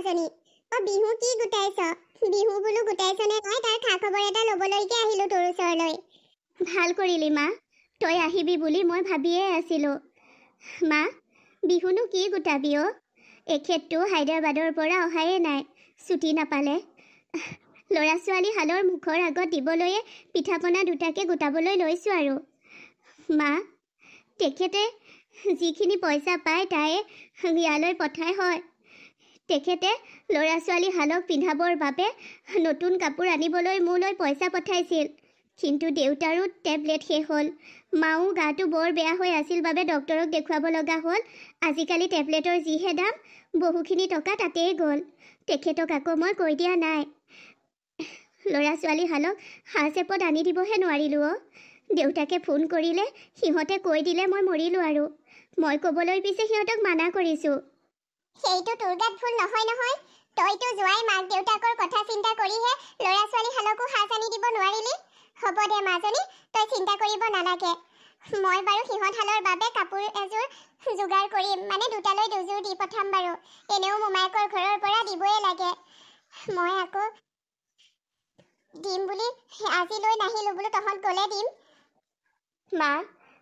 মাজনী বিহু কি গোটাইছ বিহু বোলো গোটাইছনে নাই তাৰ খা খবৰ এটা ল'বলৈকে আহিলো তোৰ ওচৰলৈ ভাল কৰিলি মা তই আহিবি বুলি মই ভাবিয়ে আছিলো মা বিহুনো কি গোটাবি এখেতটো হায়দৰাবাদৰ পৰা অহায়ে নাই ছুটি নাপালে ল'ৰা ছোৱালী হালৰ মুখৰ আগত দিবলৈয়ে পিঠা পনা দুটাকে গোটাবলৈ লৈছোঁ আৰু মা তেখেতে যিখিনি পইচা পায় তাই ইয়ালৈ পঠাই হয় তেখেতে ল'ৰা ছোৱালী হালক পিন্ধাবৰ বাবে নতুন কাপোৰ আনিবলৈ মোলৈ পইচা পঠাইছিল কিন্তু দেউতাৰো টেবলেট শেষ হ'ল মাও গাটো বৰ বেয়া হৈ আছিল বাবে ডক্টৰক দেখুৱাব লগা হ'ল আজিকালি টেবলেটৰ যিহে দাম বহুখিনি টকা তাতেই গ'ল তেখেতক আকৌ মই কৈ দিয়া নাই ল'ৰা ছোৱালী হালক সাজ এপদ আনি দিবহে নোৱাৰিলোঁ দেউতাকে ফোন কৰিলে সিহঁতে কৈ দিলে মই মৰিলোঁ আৰু মই ক'বলৈ পিছে সিহঁতক মানা কৰিছোঁ সেইটো তোৰ গাত ভুল নহয় তইতো যোৱাই মাক দেউতাকৰ কথা চিন্তা কৰিহে ল'ৰা ছোৱালী হালকো সাজ আনি দিব নোৱাৰিলি হ'ব দে মাজনী তই চিন্তা কৰিব নালাগে মই বাৰু সিহঁত হালৰ বাবে কাপোৰ এযোৰ যোগাৰ কৰিম মানে দুটালৈ দুযোৰ দি পঠাম বাৰু এনেও মোমায়েকৰ ঘৰৰ পৰা দিবই লাগে মই আকৌ দিম বুলি আজি লৈ নাহিলোঁ বোলো তহঁত গ'লে দিম মা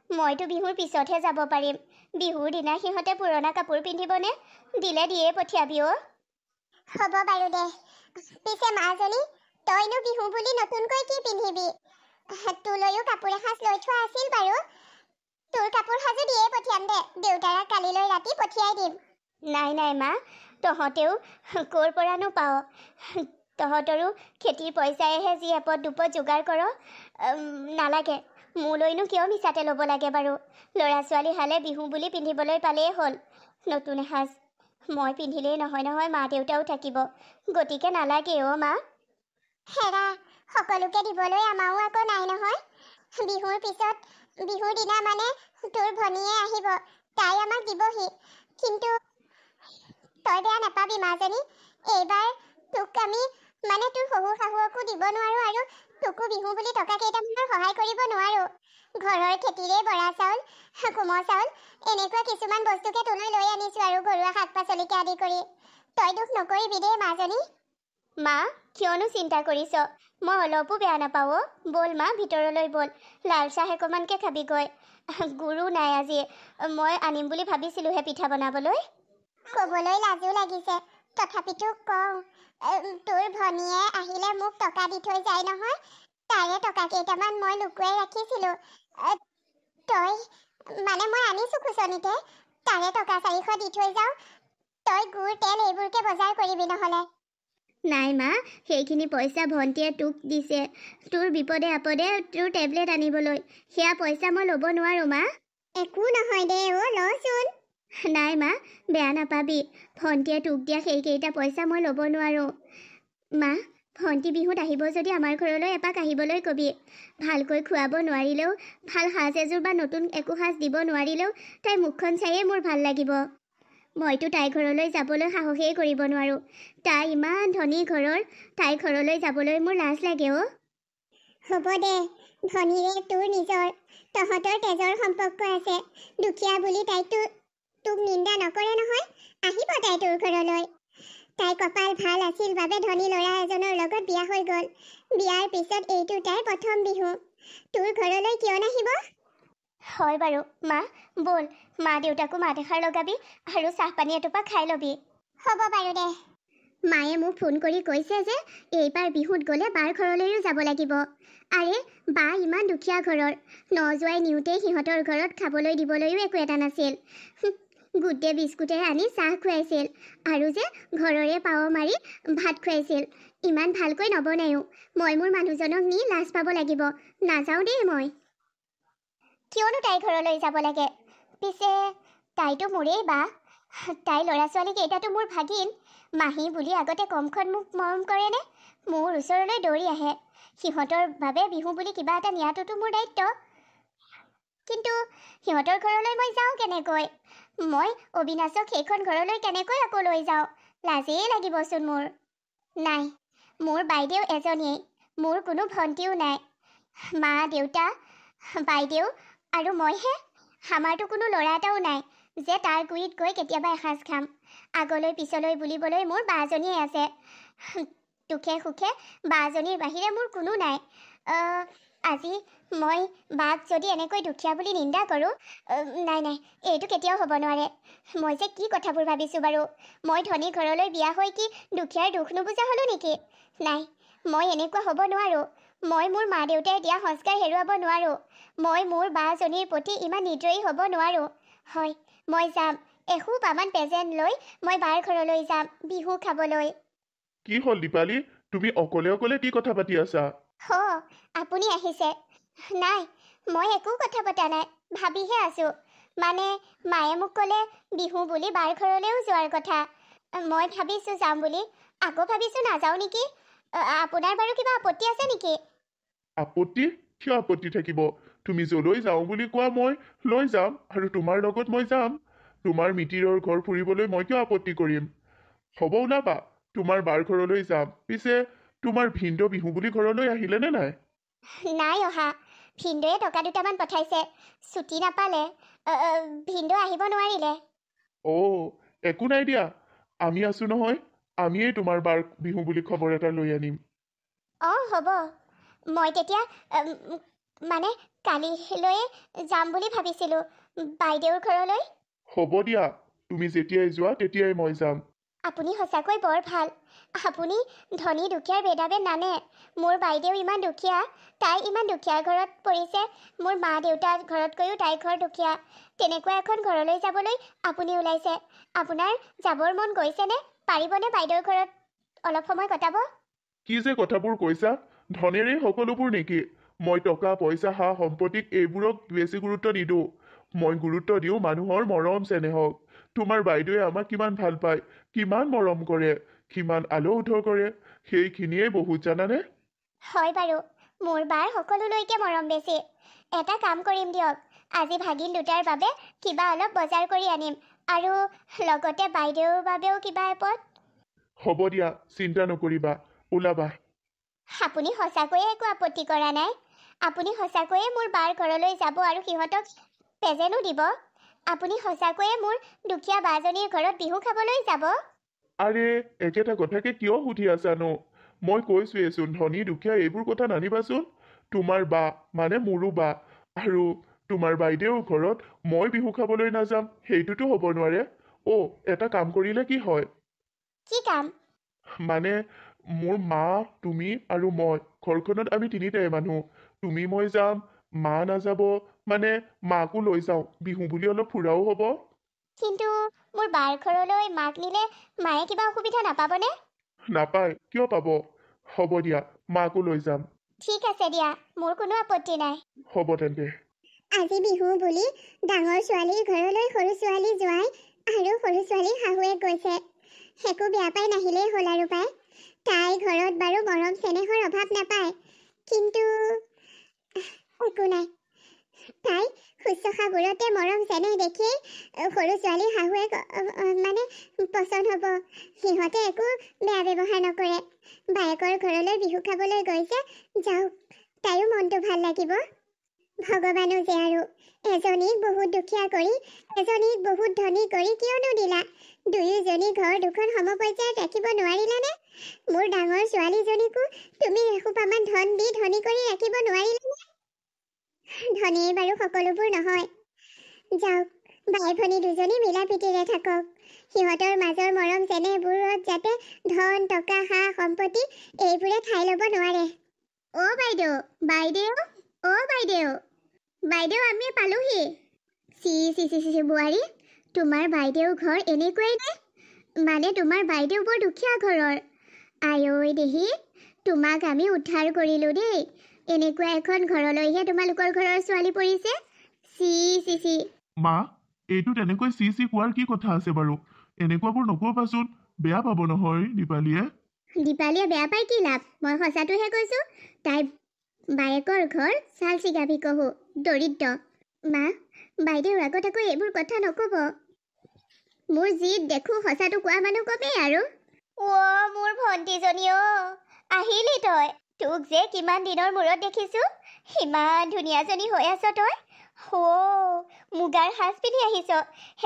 মইতো বিহুৰ পিছতহে যাব পাৰিম বিহুৰ দিনা সিহঁতে পুৰণা কাপোৰ পিন্ধিবনে দিলে দিয়ে পঠিয়াবি হ'ব বাৰু দে পিছে মাজনী তইনো বিহু বুলি নতুনকৈ কি পিন্ধিবি তোলৈও কাপোৰ এসাঁজ লৈ থোৱা আছিল বাৰু তোৰ কাপোৰ সাজো দিয়ে পঠিয়াম দে দেউতাৰাক কালিলৈ ৰাতি পঠিয়াই দিম নাই মা তহঁতেও ক'ৰ পৰানো পাৱ তহঁতৰো খেতিৰ পইচাইহে যি এপদ দুপদ যোগাৰ কৰ নালাগে মোলৈনো কিয় মিছাতে ল'ব লাগে বাৰু ল'ৰা ছোৱালী হালে বিহু বুলি পিন্ধিবলৈ পালেই হ'ল নতুন এসাঁজ মই পিন্ধিলেই নহয় মা দেউতাও থাকিব গতিকে নালাগে মা হেৰা সকলোকে দিবলৈ আমাৰো আকৌ নাই নহয় বিহুৰ পিছত বিহুৰ দিনা মানে তোৰ ভনীয়ে আহিব তাই আমাক দিবহি কিন্তু তই বেয়া নাপাবি মাজনী এইবাৰ তোক আমি মানে তোৰ শহুৰ শাহুৱকো দিব নোৱাৰো আৰু তোকো বিহু বুলি টকা কেইটামানৰ সহায় কৰিব নোৱাৰো ঘৰৰ খেতিৰে বৰা চাউল কোমল চাউল এনেকুৱা কিছুমান বস্তুকে তোলৈ লৈ আনিছো আৰু ঘৰুৱা শাক পাচলিকে আদি কৰি তই দুখ নকৰিবি দেই মাজনী মা কিয়নো চিন্তা কৰিছ মই অলপো বেয়া নাপাওঁ ব'ল মা ভিতৰলৈ ব'ল লাল চাহ অকণমানকে খাবিগৈ গুৰু নাই আজি মই আনিম বুলি ভাবিছিলোঁহে পিঠা বনাবলৈ ক'বলৈ লাজো লাগিছে তথাপিতো কওঁ তোৰ ভনীয়ে আহিলে মোক টকা দি থৈ যায় নহয় তাৰে টকা কেইটামান মই লুকুৱাই ৰাখিছিলোঁ তই মানে মই আনিছোঁ খুচনিতে তাৰে টকা 400 দি থৈ যাওঁ তই গুড় তেল এইবোৰকে বজাৰ কৰিবি নহ'লে নাই মা সেইখিনি পইচা ভণ্টিয়ে তোক দিছে তোৰ বিপদে আপদে তোৰ টেবলেট আনিবলৈ সেয়া পইচা মই ল'ব নোৱাৰোঁ মা একো নহয় দে লচোন নাই মা বেয়া নাপাবি ভণ্টিয়ে তোক দিয়া সেইকেইটা পইচা মই ল'ব নোৱাৰোঁ মা ভণ্টি বিহুত আহিব যদি আমাৰ ঘৰলৈ এপাক আহিবলৈ কবি ভালকৈ খুৱাব নোৱাৰিলেও ভাল সাজ এযোৰ বা নতুন একো সাজ দিব নোৱাৰিলেও তাইৰ মুখখন চায়েই মোৰ ভাল লাগিব মইতো তাইৰ ঘৰলৈ যাবলৈ সাহসেই কৰিব নোৱাৰোঁ তাই ইমান ধনী ঘৰৰ তাইৰ ঘৰলৈ যাবলৈ মোৰ লাজ লাগে হ'ব দে ধনীৰে তোৰ নিজৰ তহঁতৰ তেজৰ সম্পৰ্ক আছে দুখীয়া বুলি তাইতো তোক নিন্দা নকৰে নহয় আহিব তাই তোৰ ঘৰলৈ তাই কপাল ভাল আছিল বাবে ধনী ল'ৰা এজনৰ লগত বিয়া হৈ গ'ল বিয়াৰ পিছত এইটো তাইৰ প্ৰথম বিহু তোৰ ঘৰলৈ কিয় নাহিব হয় বাৰু মা ব'ল মা দেউতাকো মাত এষাৰ লগাবি আৰু চাহপানী এটোপা খাই ল'বি হ'ব বাৰু দে মায়ে মোক ফোন কৰি কৈছে যে এইবাৰ বিহুত গ'লে বাৰ ঘৰলৈও যাব লাগিব আৰে বা ইমান দুখীয়া ঘৰৰ নজোৱাই নিওঁতেই সিহঁতৰ ঘৰত খাবলৈ দিবলৈও একো এটা নাছিল গুডে বিস্কুটে আনি চাহ খুৱাইছিল আৰু যে ঘৰৰে পাৱ মাৰি ভাত খুৱাইছিল ইমান ভালকৈ নবনায়ো মই মোৰ মানুহজনক নি লাজ পাব লাগিব নাযাওঁ দেই মই কিয়নো তাইৰ ঘৰলৈ যাব লাগে পিছে তাইতো মোৰেই বা তাই ল'ৰা ছোৱালী কেইটাতো মোৰ ভাগিন মাহী বুলি আগতে কমখন মোক মৰম কৰেনে মোৰ ওচৰলৈ দৌৰি আহে সিহঁতৰ বাবে বিহু বুলি কিবা এটা নিয়াটোতো মোৰ দায়িত্ব কিন্তু সিহঁতৰ ঘৰলৈ মই যাওঁ কেনেকৈ মই অবিনাশক সেইখন ঘৰলৈ কেনেকৈ আকৌ লৈ যাওঁ লাজেই লাগিবচোন মোৰ নাই মোৰ বাইদেউ এজনীয়েই মোৰ কোনো ভণ্টিও নাই মা দেউতা বাইদেউ আৰু মইহে আমাৰতো কোনো ল'ৰা এটাও নাই যে তাৰ গুৰিত গৈ কেতিয়াবা এসাঁজ খাম আগলৈ পিছলৈ বুলিবলৈ মোৰ বাজনীয়ে আছে। দুখে সুখে বাজনীৰ বাহিৰে মোৰ কোনো নাই। আজি মই বাক যদি এনেকৈ দুখীয়া বুলি নিন্দা কৰোঁ, নাই নাই, এইটো কেতিয়াও হ'ব নোৱাৰে। মই যে কি কথাবোৰ ভাবিছোঁ বাৰু। মই ধনী ঘৰলৈ বিয়া হৈ কি দুখীয়াৰ দুখ নুবুজা হ'লোঁ নেকি? নাই, মই এনেকুৱা হ'ব নোৱাৰোঁ। মই মোৰ মা দেউতাই দিয়া সংস্কাৰ হেৰুৱাব নোৱাৰোঁ। মই মোৰ বাজনীৰ প্ৰতি ইমান নিৰ্দয়ী হ'ব নোৱাৰোঁ। হয়, মই যাম। এসোপামান প্ৰেজেণ্ট লৈ মই বাৰ ঘৰলৈ যাম বিহু খাবলৈ। কি হ'ল দীপালি, তুমি অকলে অকলে কি কথা পাতি আছা? আপুনি আহিছে? নাই, মই একো কথা পতা নাই, ভাবিহে আছোঁ। মানে মায়ে মোক ক'লে বিহু বুলি বাৰ ঘৰলৈও যোৱাৰ কথা। মই ভাবিছোঁ যাম বুলি, আকৌ ভাবিছোঁ নাযাওঁ নেকি। আপোনাৰ বাৰু কিবা আপত্তি আছে নেকি? আপত্তি? কিয় আপত্তি থাকিব? তুমি যলৈ যাওঁ বুলি কোৱা মই লৈ যাম, আৰু তোমাৰ লগত মই যাম। তোমাৰ মিতিৰৰ ঘৰ ফুৰিবলৈ মই কিয় আপত্তি কৰিম? হ'ব, ওলাবা, তোমাৰ বাৰ ঘৰলৈ যাম। পিছে তোমাৰ ভিনদেউ বিহু বুলি ঘৰলৈ আহিলে নে নাই? নাই অহা। ভিনদেউয়ে টকা দুটামান পঠাইছে, ছুটি নাপালে। ভিনদেউ আহিব নোৱাৰিলে। একো নাই দিয়া, আমি আছো নহয়। আমিয়েই তোমাৰ বাৰ বিহু বুলি খবৰ এটা লৈ আনিম। হ'ব। মই তেতিয়া মানে কালিলৈয়ে যাম বুলি ভাবিছিলোঁ বাইদেউৰ ঘৰলৈ। হ'ব দিয়া, তুমি যেতিয়াই যোৱা তেতিয়াই মই যাম। আপুনি সঁচাকৈ বৰ ভাল। আপুনি ধনী দুখীয়াৰ ভেদাভেদ নানে। মোৰ বাইদেউ ইমান দুখীয়া, তাই ইমান দুখীয়া ঘৰত পৰিছে। মোৰ মা দেউতাৰ ঘৰতকৈও তাইৰ ঘৰ দুখীয়া। তেনেকুৱা এখন ঘৰলৈ যাবলৈ আপুনি ওলাইছে। আপোনাৰ যাবৰ মন গৈছেনে? পাৰিবনে বাইদেউৰ ঘৰত অলপ সময় কটাব? কি যে কথাবোৰ কৈছা, ধনেৰেই সকলোবোৰ নেকি? মই টকা পইচা সা সম্পত্তিক এইবোৰক বেছি গুৰুত্ব নিদিওঁ। মই গুৰুত্ব দিওঁ মানুহৰ মৰম চেনেহক। তোমাৰ বাইদেৱে আমাক কিমান ভাল পায়, কিমান মৰম কৰে, কিমান আলৌধৰ কৰে, সেইখিনিয়ে বহুত, জানানে? হয় বাৰু, মোৰ বাৰ সকলোলৈকে মৰম বেছি। এটা কাম কৰিম দিয়ক, আজি ভাগিন দুটাৰ বাবে কিবা অলপ বজাৰ কৰি আনিম, আৰু লগতে বাইদেউৰ বাবেও কিবা এপদ। হ'ব দিয়া, চিন্তা নকৰিবা, ওলাবা। আপুনি সঁচাকৈয়ে একো আপত্তি কৰা নাই? আপুনি সঁচাকৈয়ে মোৰ বাৰ ঘৰলৈ যাব আৰু সিহঁতক প্ৰেজেণ্টো দিব? আপুনি সঁচাকৈয়ে মোৰ দুখীয়া বাজনীৰ ঘৰত বিহু খাবলৈ যাব? আৰে, একেটা কথাকে কিয় সুধি আছানো? মই কৈছোৱেচোন, ধনী দুখীয়া এইবোৰ কথা নানিবাচোন। তোমাৰ বা মানে মোৰো বা, আৰু তোমাৰ বাইদেউৰ ঘৰত মই বিহু খাবলৈ নাযাম, সেইটোতো হ'ব নোৱাৰে। এটা কাম কৰিলে কি হয়? কি কাম? মানে মোৰ মা, তুমি আৰু মই, ঘৰখনত আমি তিনিটাই মানুহ। তুমি মই যাম, মা নাযাব, মানে মাকো লৈ যাওঁ, বিহু বুলি অলপ ফুৰাও হ'ব। কিন্তু মোৰ বাৰ ঘৰলৈ মাক নিলে মায়ে কিবা অসুবিধা নাপাবনে? নাপায়, কিয় পাব? হ'ব দিয়া, মাকো লৈ যাম। ঠিক আছে দিয়া, মোৰ কোনো আপত্তি নাই। হ'ব তেন্তে। আজি বিহু বুলি ডাঙৰ ছোৱালীৰ ঘৰলৈ সৰু ছোৱালী জোঁৱাই আৰু সৰু ছোৱালীৰ শাহুৱেক গৈছে। একো বেয়া পাই নাহিলেই হ'ল আৰু পাই। তাই ঘৰত বাৰু মৰম চেনেহৰ অভাৱ নাপায়, কিন্তু একো নাই। তাই শুশ্ৰূষাবোৰতে মৰম চেনেহ দেখিয়েই সৰু ছোৱালীৰ শাহুৱেক মানে পচন্দ হ'ব। সিহঁতে একো বেয়া ব্যৱহাৰ নকৰে। বায়েকৰ ঘৰলৈ বিহু খাবলৈ গৈছে, যাওক, তাইৰো মনটো ভাল লাগিব। ভগৱানো যে আৰু এজনীক বহুত দুখীয়া কৰি এজনীক বহুত ধনী কৰি কিয়নো দিলা? দুয়োজনী ঘৰ দুখন সমপৰ্যায়ত ৰাখিব নোৱাৰিলানে? মোৰ ডাঙৰ ছোৱালীজনীকো তুমি এসোপামান ধন দি ধনী কৰি ৰাখিব নোৱাৰিলানে? ধনীয়ে বাৰু সকলোবোৰ নহয়। যাওক, ভাই ভনী দুজনী মিলা প্ৰীতিৰে থাকক। সিহঁতৰ মাজৰ মৰম চেনেহবোৰত যাতে ধন টকা সা সম্পত্তি এইবোৰে ঠাই ল'ব নোৱাৰে। বাইদেউ, বাইদেউ, বাইদেউ, বাইদেউ, আমি পালোহি। চি বোৱাৰী, তোমাৰ বাইদেউৰ ঘৰ এনেকুৱাই নে? মানে তোমাৰ বাইদেউ বৰ দুখীয়া ঘৰৰ। আই দেহি, তোমাক আমি উদ্ধাৰ কৰিলোঁ দেই। এনেকুৱা এখন ঘৰলৈহে তোমালোকৰ ঘৰৰ ছোৱালী পৰিছে। চি। মা, এইটো তেনেকৈ চি কোৱাৰ কি কথা আছে বাৰু? এনেকুৱাবোৰ নকবাচোন, বেয়া পাব নহয় দীপালীয়ে। দীপালীয়ে বেয়া পাই কি লাভ? মই সঁচাটোহে কৈছোঁ। তাই বায়েকৰ ঘৰ চাল চিগাভি কহো, দৰিদ্ৰ। মা, বাইদেউৰ আগত আকৌ এইবোৰ কথা নক'ব। মোৰ যি দেখোঁ সঁচাটো কোৱা মানুহ কমেই আৰু। মোৰ ভণ্টিজনী, আহিলি তই? তোক যে কিমান দিনৰ মূৰত দেখিছোঁ। ইমান ধুনীয়াজনী হৈ আছ তই। মুগাৰ সাজ পিন্ধি আহিছ,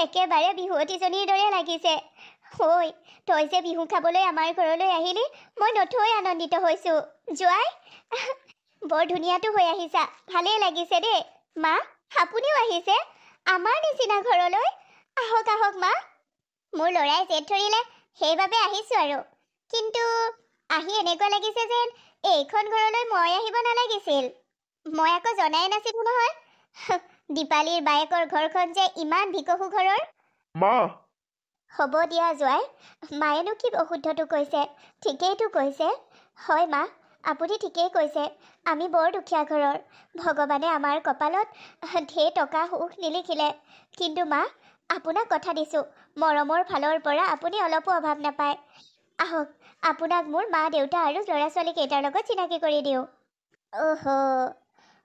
একেবাৰে বিহুৱতীজনীৰ দৰে লাগিছে। ঐ তই যে বিহু খাবলৈ আমাৰ ঘৰলৈ আহিলি মই নথৈ আনন্দিত হৈছোঁ জোৱাই বৰ ধুনীয়াটো হৈ আহিছা ভালেই লাগিছে দেই মা আপুনিও আহিছে আমাৰ নিচিনা ঘৰলৈ আহক আহক মা মোৰ ল'ৰাই জেদ ধৰিলে সেইবাবে আহিছোঁ আৰু কিন্তু আহি এনেকুৱা লাগিছে যেন এইখন ঘৰলৈ মই আহিব নালাগিছিল মই আকৌ জনাই নাছিলোঁ নহয় দীপালীৰ বায়েকৰ ঘৰখন যে ইমান ভিকহু ঘৰৰ মা হ'ব দিয়া জোৱাই মায়েনো কি অশুদ্ধটো কৈছে ঠিকেইতো কৈছে হয় মা আপুনি ঠিকেই কৈছে আমি বৰ দুখীয়া ঘৰৰ ভগৱানে আমাৰ কপালত ঢেৰ টকা সুখ নিলিখিলে কিন্তু মা আপোনাক কথা দিছোঁ মৰমৰ ফালৰ পৰা আপুনি অলপো অভাৱ নাপায় আহক আপোনাক মোৰ মা দেউতা আৰু ল'ৰা ছোৱালীকেইটাৰ লগত চিনাকি কৰি দিওঁ অহ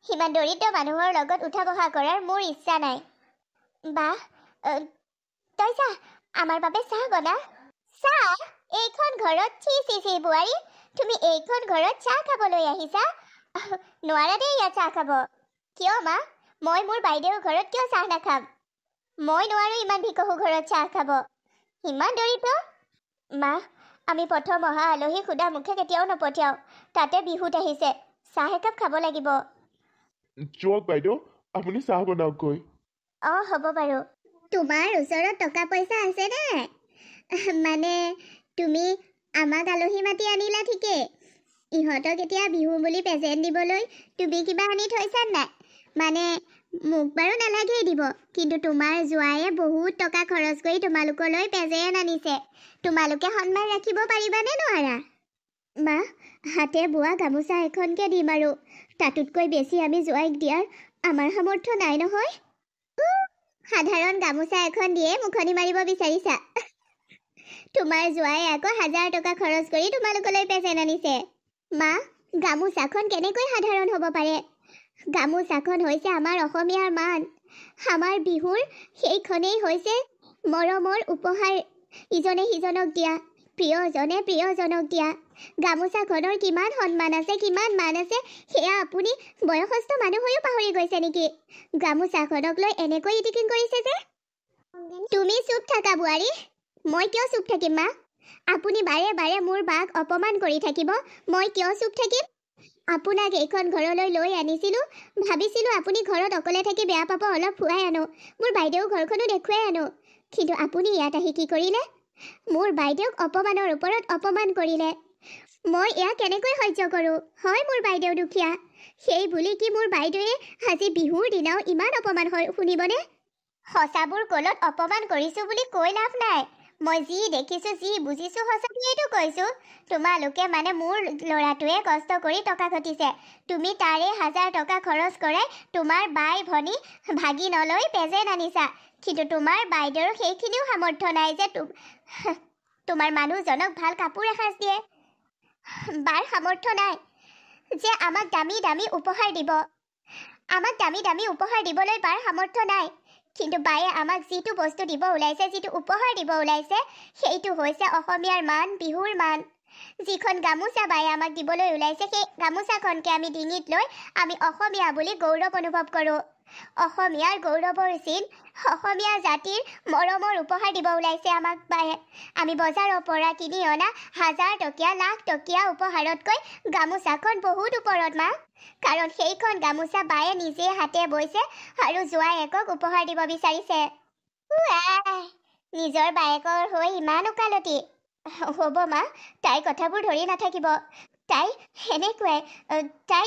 সিমান দৰিদ্ৰ মানুহৰ লগত উঠা বহা কৰাৰ মোৰ ইচ্ছা নাই বাহ তই যা আমাৰ বাবে চাহ বনা চাহ এইখন ঘৰত চি চি চি বোৱাৰী তুমি এইখন ঘৰত চাহ খাবলৈ আহিছা নোৱাৰা দেই ইয়াত চাহ খাব কিয় মা মই মোৰ বাইদেউৰ ঘৰত কিয় চাহ নাখাম মই নোৱাৰো ইমান ভিকহু ঘৰত চাহ খাব ইমান দৰিদ্ৰ মা আমি প্ৰথম অহা আলহী সুধা মুখে কেতিয়াও নপঠিয়াও তাতে বিহুত আহিছে চাহ একাপ খাব লাগিব যোৱক বাইদেউ আপুনি চাহ বনাওকগৈ অঁ হ'ব বাৰু তোমাৰ ওচৰত টকা পইচা আছেনে মানে তুমি আমাক আলহী মাতি আনিলা ঠিকেই ইহঁতক এতিয়া বিহু বুলি প্ৰেজেণ্ট দিবলৈ তুমি কিবা আনি থৈছা নাই মানে মোক বাৰু নালাগেই দিব কিন্তু তোমাৰ জোৱায়ে বহুত টকা খৰচ কৰি তোমালোকলৈ প্ৰেজেণ্ট আনিছে তোমালোকে সন্মান ৰাখিব পাৰিবানে নোৱাৰা মা হাতে বোৱা গামোচা এখনকে দিম আৰু তাতোতকৈ বেছি আমি জোৱাইক দিয়াৰ আমাৰ সামৰ্থ্য নাই নহয় সাধাৰণ গামোচা এখন দিয়ে মুখনি মাৰিব বিচাৰিছা তোমাৰ জোৱাই আকৌ 1000 টকা খৰচ কৰি তোমালোকলৈ প্ৰেজেণ্ট আনিছে মা গামোচাখন কেনেকৈ সাধাৰণ হ'ব পাৰে গামোচাখন হৈছে আমাৰ অসমীয়াৰ মান আমাৰ বিহুৰ সেইখনেই হৈছে মৰমৰ উপহাৰ ইজনে সিজনক দিয়া প্ৰিয়জনে প্ৰিয়জনক দিয়া গামোচাখনৰ কিমান সন্মান আছে কিমান মান আছে সেয়া আপুনি বয়সস্থ মানুহ হৈও পাহৰি গৈছে নেকি গামোচাখনক লৈ এনেকৈ ইটিকিং কৰিছে যে তুমি চুপ থাকা বোৱাৰী মই কিয় চুপ থাকিম মা আপুনি বাৰে বাৰে মোৰ বাক অপমান কৰি থাকিব মই কিয় চুপ থাকিম আপোনাক এইখন ঘৰলৈ লৈ আনিছিলোঁ ভাবিছিলোঁ আপুনি ঘৰত অকলে থাকি বেয়া পাব অলপ ফুৱাই আনো মোৰ বাইদেউ ঘৰখনো দেখুৱাই আনো কিন্তু আপুনি ইয়াত আহি কি কৰিলে মোৰ বাইদেউক অপমানৰ ওপৰত অপমান কৰিলে মই এয়া কেনেকৈ সহ্য কৰোঁ হয় মোৰ বাইদেউ দুখীয়া সেই বুলি কি মোৰ বাইদেৱে আজি বিহুৰ দিনাও ইমান অপমান শুনিবনে সঁচাবোৰ কলত অপমান কৰিছোঁ বুলি কৈ লাভ নাই মই যি দেখিছোঁ যি বুজিছোঁ সঁচাকৈয়েতো কৈছোঁ তোমালোকে মানে মোৰ ল'ৰাটোৱে কষ্ট কৰি টকা ঘটিছে তুমি তাৰে 1000 টকা খৰচ কৰাই তোমাৰ বাই ভনী ভাগিনলৈ প্ৰেজেণ্ট আনিছা কিন্তু তোমাৰ বাইদেউৰ সেইখিনিও সামৰ্থ্য নাই যে তোমাৰ মানুহজনক ভাল কাপোৰ এসাঁজ দিয়ে বাৰ সামৰ্থ্য নাই যে আমাক দামী দামী উপহাৰ দিব আমাক দামী দামী উপহাৰ দিবলৈ বাৰ সামৰ্থ্য নাই কিন্তু বায়ে আমাক যিটো বস্তু দিব ওলাইছে যিটো উপহাৰ দিব ওলাইছে সেইটো হৈছে অসমীয়াৰ মান বিহুৰ মান যিখন গামোচা বায়ে আমাক দিবলৈ ওলাইছে সেই গামোচাখনকে আমি ডিঙিত লৈ আমি অসমীয়া বুলি গৌৰৱ অনুভৱ কৰোঁ অসমীয়াৰ গৌৰৱৰ চিন অসমীয়া জাতিৰ মৰমৰ উপহাৰ দিব ওলাইছে আমাক বায়ে আমি বজাৰৰ পৰা কিনি অনা 1000 টকীয়া লাখ টকীয়া উপহাৰতকৈ গামোচাখন বহুত ওপৰত মা কাৰণ সেইখন গামোচা বায়ে নিজে হাতে বৈছে আৰু জোৱায়েকক উপহাৰ দিব বিচাৰিছে নিজৰ বায়েকৰ হৈ ইমান ওকালতি হ'ব মা তাই কথাবোৰ ধৰি নাথাকিব তাই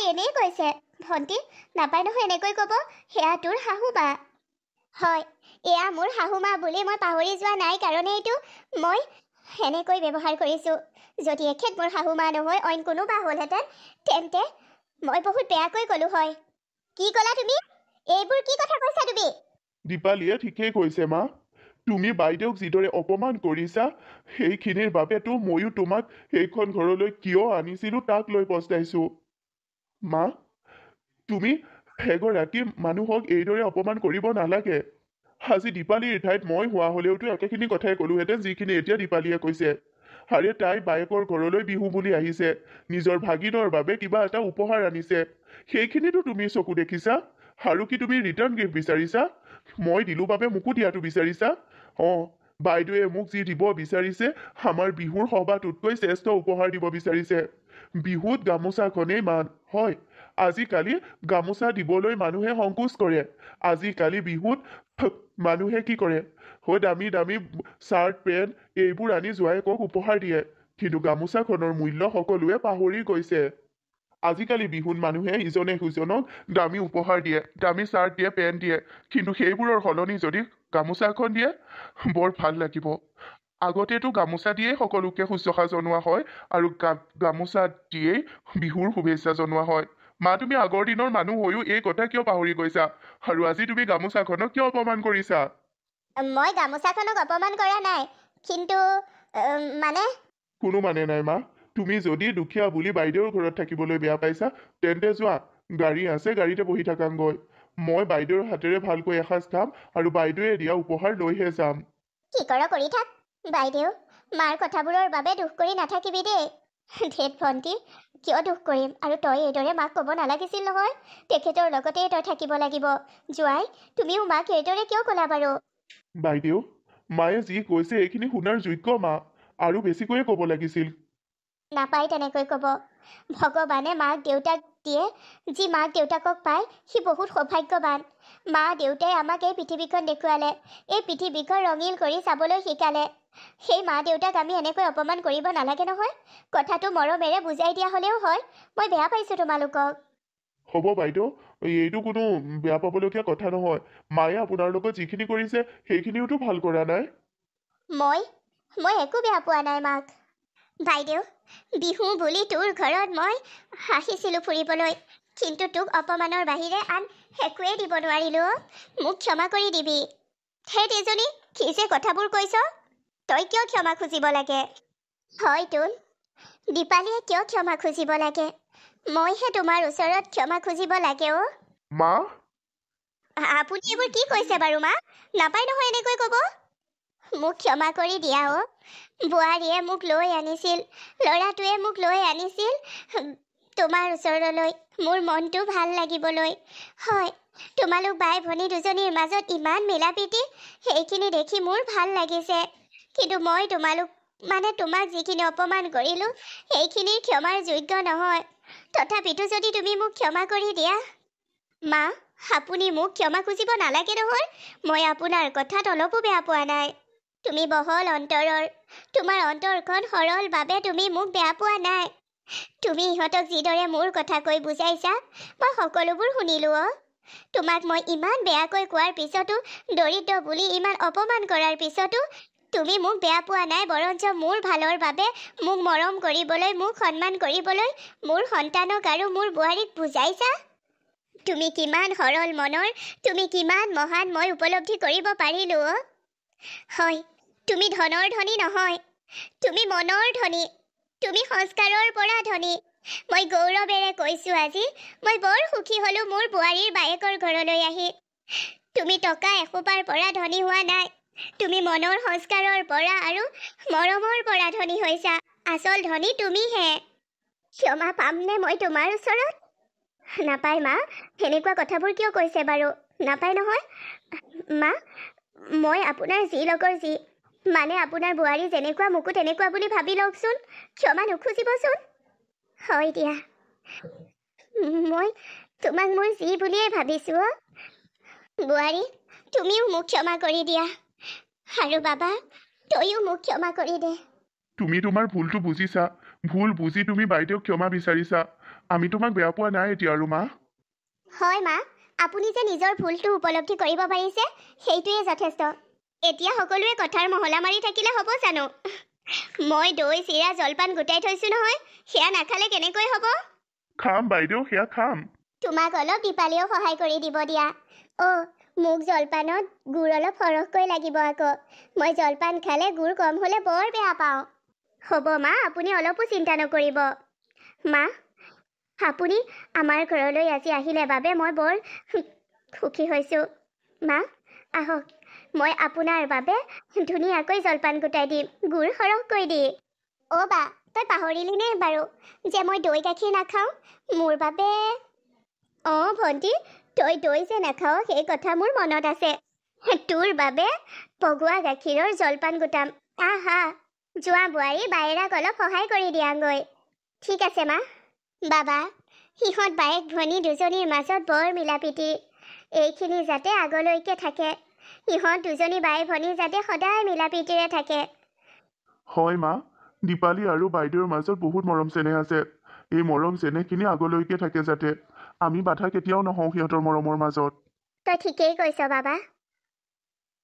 এনেই কৈছে ভণ্টি নাপায় নহয় এনেকৈ ক'ব সেয়া তোৰ শাহু মা হয় এয়া মোৰ শাহু মা বুলি মই পাহৰি যোৱা নাই কাৰণেইতো মই এনেকৈ ব্যৱহাৰ কৰিছোঁ যদি এখেত মোৰ শাহু মা নহয় অইন কোনোবা হ'লহেঁতেন তেন্তে মই বহুত বেয়াকৈ ক'লোঁ হয় কি ক'লা তুমি এইবোৰ কি কথা কৈছা তুমি দীপালীয়ে ঠিকেই কৈছে মা তুমি বাইদেউক যিদৰে অপমান কৰিছা সেইখিনিৰ বাবেতো ময়ো তোমাক সেইখন ঘৰলৈ কিয় আনিছিলোঁ তাক লৈ পস্তাইছোঁ মা তুমি এগৰাকী মানুহক এইদৰে অপমান কৰিব নালাগে আজি দীপালীৰ ঠাইত মই হোৱা হ'লেওতো একেখিনি কথাই ক'লোহেঁতেন যিখিনি এতিয়া দীপালীয়ে কৈছে আৰে তাই বায়েকৰ ঘৰলৈ বিহু বুলি আহিছে নিজৰ ভাগিনৰ বাবে কিবা এটা উপহাৰ আনিছে সেইখিনিতো তুমি চকু দেখিছা আৰু কি তুমি ৰিটাৰ্ণ গিফ্ট বিচাৰিছা মই দিলোঁ বাবে মোকো দিয়াটো বিচাৰিছা অঁ বাইদেৱে মোক যি দিব বিচাৰিছে আমাৰ বিহুৰ সবাটোতকৈ শ্ৰেষ্ঠ উপহাৰ দিব বিচাৰিছে বিহুত গামোচাখনেই মান হয় আজিকালি গামোচা দিবলৈ মানুহে সংকোচ কৰে আজিকালি বিহুত মানুহে কি কৰে দামী দামী চাৰ্ট পেণ্ট এইবোৰ আনি জোৱাইকক উপহাৰ দিয়ে কিন্তু গামোচাখনৰ মূল্য সকলোৱে পাহৰি গৈছে আজিকালি বিহুত মানুহে ইজনে সিজনক দামী উপহাৰ দিয়ে দামী চাৰ্ট দিয়ে পেণ্ট দিয়ে কিন্তু সেইবোৰৰ সলনি যদি গামোচাখন দিয়ে বৰ ভাল লাগিব আগতেতো গামোচা দিয়েই সকলোকে শুশ্ৰূষা জনোৱা হয় আৰু গামোচা দিয়েই বিহুৰ শুভেচ্ছা জনোৱা হয় মা তুমি আগৰ দিনৰ মানুহ হৈও এই কথা কিয় পাহৰি গৈছা আৰু আজি তুমি গামোচাখনক কিয় অপমান কৰিছা মই গামোচাখনক অপমান কৰা নাই কিন্তু মানে কোনো মানে নাই মা তুমি যদি দুখীয়া বুলি বাইদেউৰ ঘৰত থাকিবলৈ বেয়া পাইছা তেন্তে যোৱা গাড়ী আছে গাড়ীতে বহি থাকাংগৈ মই বাইদেউৰ হাতেৰে ভালকৈ এসাঁজ খাম আৰু বাইদেৱে দিয়া উপহাৰ লৈহে যাম কি কৰ কৰি থাক বাইদেউ মাৰ কথাবোৰৰ বাবে দুখ কৰি নাথাকিবি দেই ধেত ভণ্টি কিয় দুখ কৰিম আৰু তই এইদৰে মাক ক'ব নালাগিছিল নহয় তেখেতৰ লগতে তই থাকিব লাগিব জোৱাই তুমিও মাক এইদৰে কিয় ক'লা বাৰু বাইদেউ মায়ে যি কৈছে এইখিনি শুনাৰ যোগ্য মা আৰু বেছিকৈয়ে ক'ব লাগিছিল নাপায় তেনেকৈ ক'ব ভগৱানে মাক দেউতাক দিয়ে যি মাক দেউতাকক পায় সি বহুত সৌভাগ্যৱান মা দেউতাই আমাক এই পৃথিৱীখন দেখুৱালে এই পৃথিৱীখন ৰঙীন কৰি চাবলৈ শিকালে সেই মা দেউতাক আমি এনেকৈ অপমান কৰিব নালাগে নহয় কথাটো মৰমেৰে বুজাই দিয়া হ'লেও হয় মই বেয়া পাইছোঁ তোমালোকক হ'ব বাইদেউ এইটো কোনো বেয়া পাবলগীয়া কথা নহয় মায়ে আপোনাৰ লগত যিখিনি কৰিছে সেইখিনিওতো ভাল কৰা নাই মই একো বেয়া পোৱা নাই মাক বাইদেউ বিহু বুলি তোৰ ঘৰত মই আহিছিলোঁ ফুৰিবলৈ কিন্তু তোক অপমানৰ বাহিৰে আন একোৱেই দিব নোৱাৰিলোঁ মোক ক্ষমা কৰি দিবি সেই তেজনী কি যে কথাবোৰ কৈছ তই কিয় ক্ষমা খুজিব লাগে হয় তোন দীপালীয়ে কিয় ক্ষমা খুজিব লাগে মইহে তোমাৰ ওচৰত ক্ষমা খুজিব লাগে মা আপুনি এইবোৰ কি কৈছে বাৰু মা নাপায় নহয় এনেকৈ ক'ব মোক ক্ষমা কৰি দিয়া বোৱাৰীয়ে মোক লৈ আনিছিল ল'ৰাটোৱে মোক লৈ আনিছিল তোমাৰ ওচৰলৈ মোৰ মনটো ভাল লাগিবলৈ হয় তোমালোক বাই ভনী দুজনীৰ মাজত ইমান মিলা প্ৰীতি সেইখিনি দেখি মোৰ ভাল লাগিছে কিন্তু মই তোমাক যিখিনি অপমান কৰিলোঁ সেইখিনিৰ ক্ষমাৰ যোগ্য নহয় তথাপিতো যদি তুমি মোক ক্ষমা কৰি দিয়া মা আপুনি মোক ক্ষমা খুজিব নালাগে নহয় মই আপোনাৰ কথাত অলপো বেয়া পোৱা নাই তুমি বহল অন্তৰৰ তোমাৰ অন্তৰখন সৰল বাবে তুমি মোক বেয়া পোৱা নাই তুমি ইহঁতক যিদৰে মোৰ কথা কৈ বুজাইছা মই সকলোবোৰ শুনিলোঁ তোমাক মই ইমান বেয়াকৈ কোৱাৰ পিছতো দৰিদ্ৰ বুলি ইমান অপমান কৰাৰ পিছতো তুমি মোক বেয়া পোৱা নাই বৰঞ্চ মোৰ ভালৰ বাবে মোক মৰম কৰিবলৈ মোক সন্মান কৰিবলৈ মোৰ সন্তানক আৰু মোৰ বোৱাৰীক বুজাইছা তুমি কিমান সৰল মনৰ তুমি কিমান মহান মই উপলব্ধি কৰিব পাৰিলোঁ হয় তুমি ধনৰ ধনী নহয় তুমি মনৰ ধনী তুমি সংস্কাৰৰ পৰা ধনী মই গৌৰৱেৰে কৈছোঁ আজি মই বৰ সুখী হ'লোঁ মোৰ বোৱাৰীৰ বায়েকৰ ঘৰলৈ আহি তুমি টকা এসোপাৰ পৰা ধনী হোৱা নাই তুমি মনৰ সংস্কাৰৰ পৰা আৰু মৰমৰ পৰা ধনী হৈছা আচল ধনী তুমিহে ক্ষমা পামনে মই তোমাৰ ওচৰত নাপায় মা সেনেকুৱা কথাবোৰ কিয় কৈছে বাৰু নাপায় নহয় মা মই আপোনাৰ যি লগৰ যি মানে আপোনাৰ বোৱাৰী যেনেকুৱা মোকো তেনেকুৱা বুলি ভাবি লওকচোন ক্ষমা নুখুজিবচোন হয় দিয়া মই তোমাক মোৰ যি বুলিয়ে ভাবিছোঁ বোৱাৰী তুমিও মোক ক্ষমা কৰি দিয়া আৰু বাবা তইও মোক ক্ষমা কৰি দে তুমি তোমাৰ ভুলটো বুজিছা ভুল বুজি তুমি বাইদেউক ক্ষমা বিচাৰিছা আমি তোমাক বেয়া পোৱা নাই এতিয়া আৰু মা হয় মা আপুনি যে নিজৰ ভুলটো উপলব্ধি কৰিব পাৰিছে সেইটোৱে যথেষ্ট এতিয়া সকলোৱে কথাৰ মহলা মাৰি থাকিলে হ'ব জানো মই দৈ চিৰা জলপান গোটাই থৈছোঁ নহয় সেয়া নাখালে কেনেকৈ হ'ব খাম বাইদেউ সেয়া খাম তোমাক অলপ দীপালীয়েও সহায় কৰি দিব দিয়া মোক জলপানত গুড় অলপ সৰহকৈ লাগিব আকৌ মই জলপান খালে গুড় কম হ'লে বৰ বেয়া পাওঁ হ'ব মা আপুনি অলপো চিন্তা নকৰিব মা আপুনি আমাৰ ঘৰলৈ আজি আহিলে বাবে মই বৰ সুখী হৈছোঁ মা আহক মই আপোনাৰ বাবে ধুনীয়াকৈ জলপান গোটাই দিম গুড় সৰহকৈ দি বা তই পাহৰিলি নে বাৰু যে মই দৈ গাখীৰ নাখাওঁ মোৰ বাবে ভণ্টি তই দৈ যে নাখাওঁ সেই কথা মোৰ মনত আছে তোৰ বাবে পগুৱা গাখীৰৰ জলপান গোটাম। আহা যোৱা বোৱাৰী বায়েৰাক অলপ সহায় কৰি দিয়াগৈ। ঠিক আছে মা। বাবা, সিহঁত বায়েক ভনী দুজনীৰ মাজত বৰ মিলাপ্ৰীতি। এইখিনি যাতে আগলৈকে থাকে। সিহঁত দুজনী বাই ভনী যাতে সদায় মিলাপ্ৰীতিৰে থাকে। হয় মা, দীপালী আৰু বাইদেউৰ মাজত বহুত মৰম চেনেহ আছে। এই মৰম চেনেহখিনি আগলৈকে থাকে যাতে। আমি বাধা কেতিয়াও নহওঁ সিহঁতৰ মৰমৰ মাজত। তই ঠিকেই কৈছ বাবা।